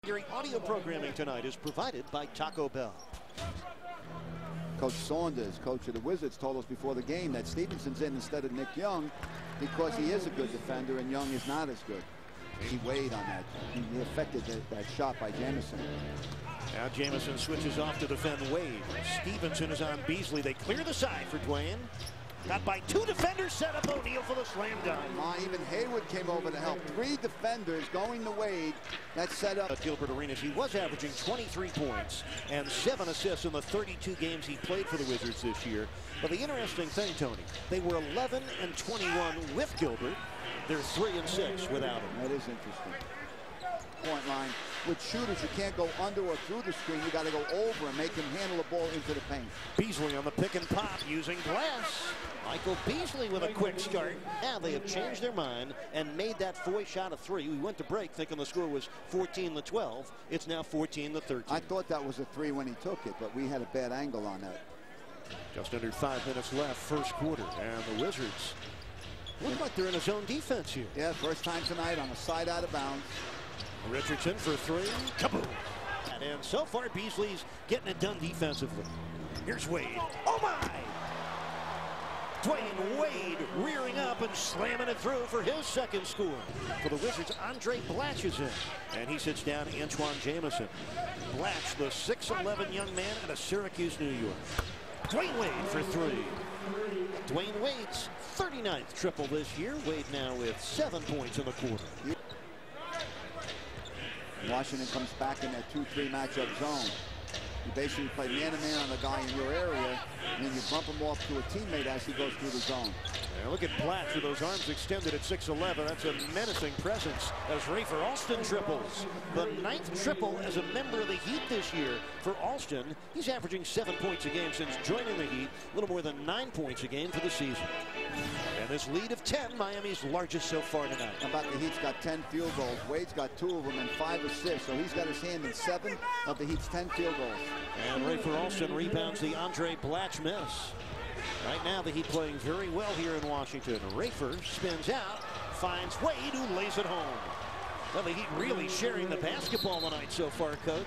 Your audio programming tonight is provided by Taco Bell. Coach Saunders, coach of the Wizards, told us before the game that Stevenson's in instead of Nick Young because he is a good defender and Young is not as good. He weighed on that. He affected that shot by Jamison. Now Jamison switches off to defend Wade. Stevenson is on Beasley. They clear the side for Dwyane. Got by two defenders, set up O'Neal for the slam dunk. Even Hayward came over to help. Three defenders going to Wade. That set up. At Gilbert Arenas, he was averaging 23 points and 7 assists in the 32 games he played for the Wizards this year. But the interesting thing, Tony, they were 11 and 21 with Gilbert. They're 3 and 6 without him. That is interesting. Point line. With shooters, you can't go under or through the screen. You got to go over and make him handle the ball into the paint. Beasley on the pick and pop using glass. Michael Beasley with a quick start. Now they have changed their mind and made that Foy shot a 3. We went to break thinking the score was 14-12. It's now 14-13. I thought that was a 3 when he took it, but we had a bad angle on that. Just under 5 minutes left, first quarter, and the Wizards look like they're in a zone defense here. Yeah, first time tonight on a side out of bounds. Richardson for 3. Kaboom! And so far, Beasley's getting it done defensively. Here's Wade. Oh my! Dwyane Wade rearing up and slamming it through for his second score. For the Wizards, Andre Blatch is in. And he sits down Antoine Jamison. Blatch, the 6'11 young man out of Syracuse, New York. Dwyane Wade for 3. Dwyane Wade's 39th triple this year. Wade now with 7 points in the quarter. Washington comes back in that 2-3 matchup zone. You basically play man-to-man on the guy in your area, and then you bump him off to a teammate as he goes through the zone. Now look at Blatch with those arms extended at 6'11". That's a menacing presence as Rafer Alston triples. The 9th triple as a member of the Heat this year for Alston. He's averaging 7 points a game since joining the Heat. A little more than 9 points a game for the season. And this lead of 10, Miami's largest so far tonight. How about the Heat's got 10 field goals. Wade's got 2 of them and 5 assists. So he's got his hand in 7 of the Heat's 10 field goals. And Rafer Alston rebounds the Andre Blatch miss. Right now, the Heat playing very well here in Washington. Rafer spins out, finds Wade, who lays it home. Well, the Heat really sharing the basketball tonight so far, Coach.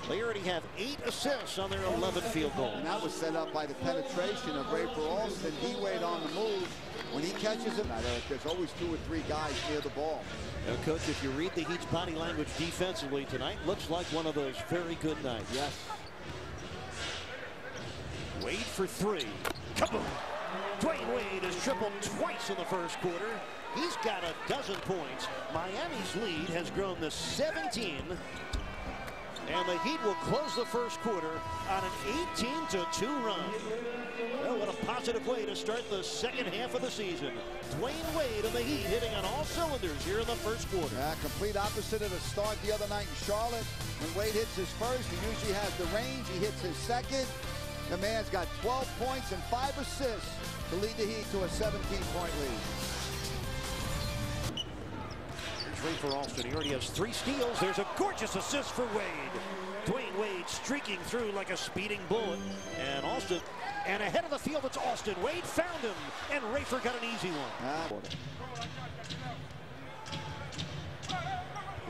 They already have 8 assists on their 11th field goal. And that was set up by the penetration of Rafer Alston. D-Wade on the move. When he catches him, there's always 2 or 3 guys near the ball. Now, Coach, if you read the Heat's body language defensively tonight, looks like one of those very good nights. Yes. Wade for 3. Kaboom! Dwyane Wade has tripled twice in the first quarter. He's got a dozen points. Miami's lead has grown to 17. And the Heat will close the first quarter on an 18-2 run. Well, what a positive way to start the second half of the season. Dwyane Wade and the Heat hitting on all cylinders here in the first quarter. Complete opposite of the start the other night in Charlotte. When Wade hits his first, he usually has the range. He hits his second. The man's got 12 points and 5 assists to lead the Heat to a 17-point lead. Rafer Alston, he already has 3 steals. There's a gorgeous assist for Wade. Dwyane Wade streaking through like a speeding bullet. And Alston, and ahead of the field, it's Alston. Wade found him, and Rafer got an easy one.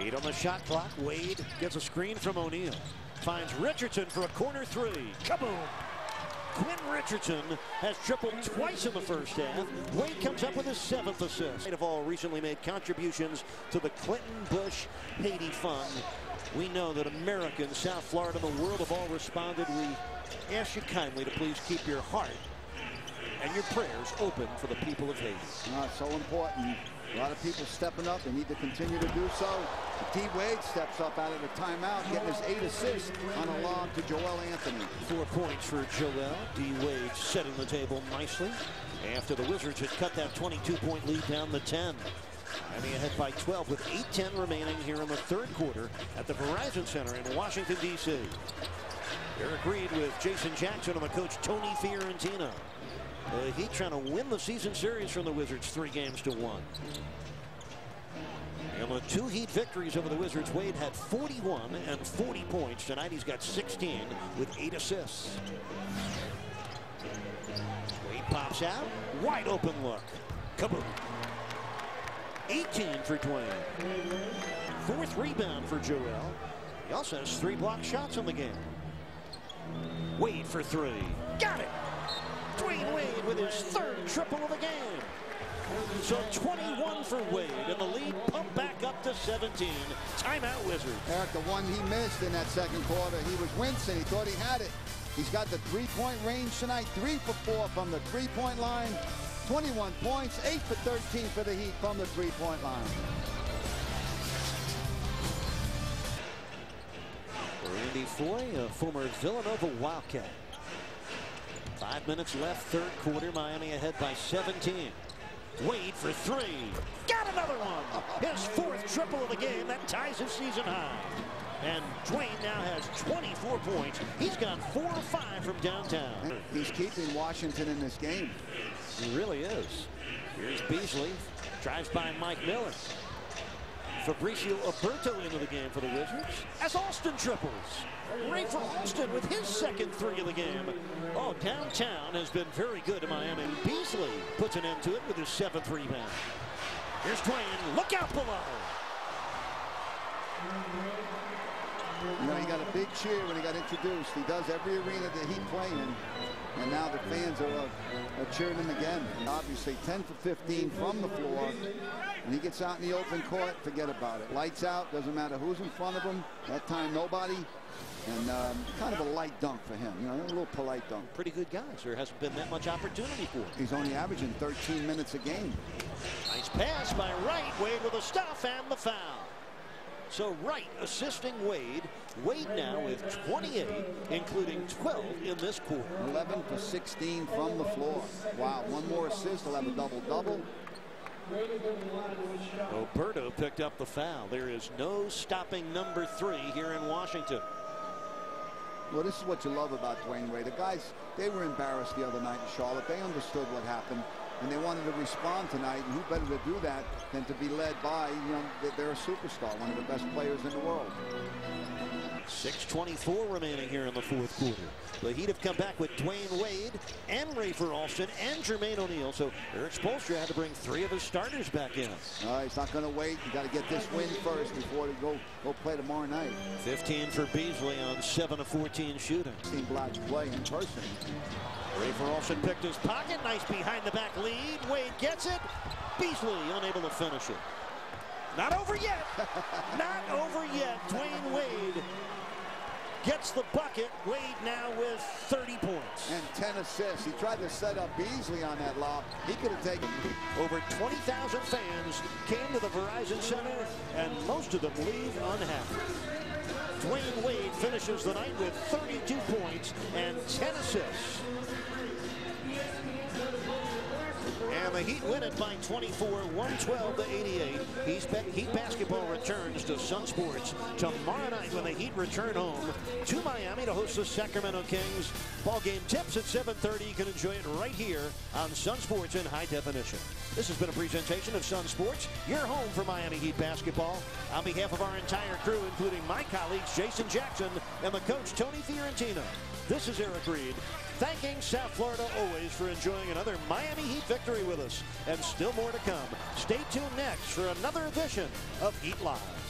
8 on the shot clock. Wade gets a screen from O'Neal. Finds Richardson for a corner 3. Kaboom! Quinn Richardson has tripled twice in the first half. Wade comes up with his 7th assist. Have all recently made contributions to the Clinton Bush Haiti Fund. We know that Americans, South Florida, and the world have all responded. We ask you kindly to please keep your heart and your prayers open for the people of Haiti. It's so important. A lot of people stepping up. They need to continue to do so. D-Wade steps up out of the timeout, getting his 8 assists on a lob to Joel Anthony. 4 points for Joel. D-Wade setting the table nicely after the Wizards had cut that 22-point lead down to 10. And they ahead by 12 with 8:10 remaining here in the third quarter at the Verizon Center in Washington, D.C. Eric Reed with Jason Jackson and the coach Tony Fiorentino. The Heat trying to win the season series from the Wizards 3-1. And with 2 Heat victories over the Wizards, Wade had 41 and 40 points. Tonight he's got 16 with 8 assists. Wade pops out. Wide open look. Kaboom. 18 for Dwyane. 4th rebound for Joel. He also has 3 blocked shots in the game. Wade for 3. Got it! Dwyane Wade with his 3rd triple of the game. So 21 for Wade, and the lead pumped back up to 17. Timeout Wizards. Eric, the one he missed in that second quarter, he was wincing. He thought he had it. He's got the three-point range tonight. 3 for 4 from the three-point line. 21 points, 8 for 13 for the Heat from the three-point line. Randy Foy, a former Villanova Wildcat. 5 minutes left, 3rd quarter. Miami ahead by 17. Wade for 3. Got another one. His 4th triple of the game. That ties his season high. And Dwyane now has 24 points. He's got 4 or 5 from downtown. He's keeping Washington in this game. He really is. Here's Beasley. Drives by Mike Miller. Fabricio Oberto into the game for the Wizards as Alston triples. Ray for Alston with his 2nd 3 of the game. Oh, downtown has been very good to Miami. Beasley puts an end to it with his 7th rebound. Here's Dwyane. Look out below. You know, he got a big cheer when he got introduced. He does every arena that he played in. And now the fans are cheering him again. And obviously 10 for 15 from the floor. When he gets out in the open court, forget about it. Lights out, doesn't matter who's in front of him. That time, nobody. And kind of a light dunk for him, you know, a little polite dunk. Pretty good guys. There hasn't been that much opportunity for him. He's only averaging 13 minutes a game. Nice pass by Wright. Wade with a stuff and the foul. So Wright assisting Wade. Wade now with 28, including 12 in this quarter. 11 for 16 from the floor. Wow, one more assist, he'll have a double-double. Oberto picked up the foul. There is no stopping number 3 here in Washington. Well, this is what you love about Dwyane Wade. The guys, they were embarrassed the other night in Charlotte. They understood what happened, and they wanted to respond tonight. And who better to do that than to be led by, you know, they're a superstar, one of the best players in the world. 6:24 remaining here in the 4th quarter. The Heat have come back with Dwyane Wade and Rafer Alston and Jermaine O'Neal. So Eric Spoelstra had to bring 3 of his starters back in. He's not going to wait. You got to get this win first before they go play tomorrow night. 15 for Beasley on 7 of 14 shooting. Seen Black play in person. Rafer Alston picked his pocket. Nice behind the back lead. Wade gets it. Beasley unable to finish it. Not over yet. Not over yet. Dwyane Wade gets the bucket. Wade now with 30 points. And 10 assists. He tried to set up Beasley on that lob. He could have taken. Over 20,000 fans came to the Verizon Center, and most of them leave unhappy. Dwyane Wade finishes the night with 32 points and 10 assists. And the Heat win it by 24, 112-88. Heat basketball returns to Sun Sports tomorrow night when the Heat return home to Miami to host the Sacramento Kings. Ball game tips at 7:30. You can enjoy it right here on Sun Sports in high definition. This has been a presentation of Sun Sports, your home for Miami Heat basketball. On behalf of our entire crew, including my colleagues Jason Jackson and the coach Tony Fiorentino, this is Eric Reed, thanking South Florida always for enjoying another Miami Heat victory with us. And still more to come. Stay tuned next for another edition of Heat Live.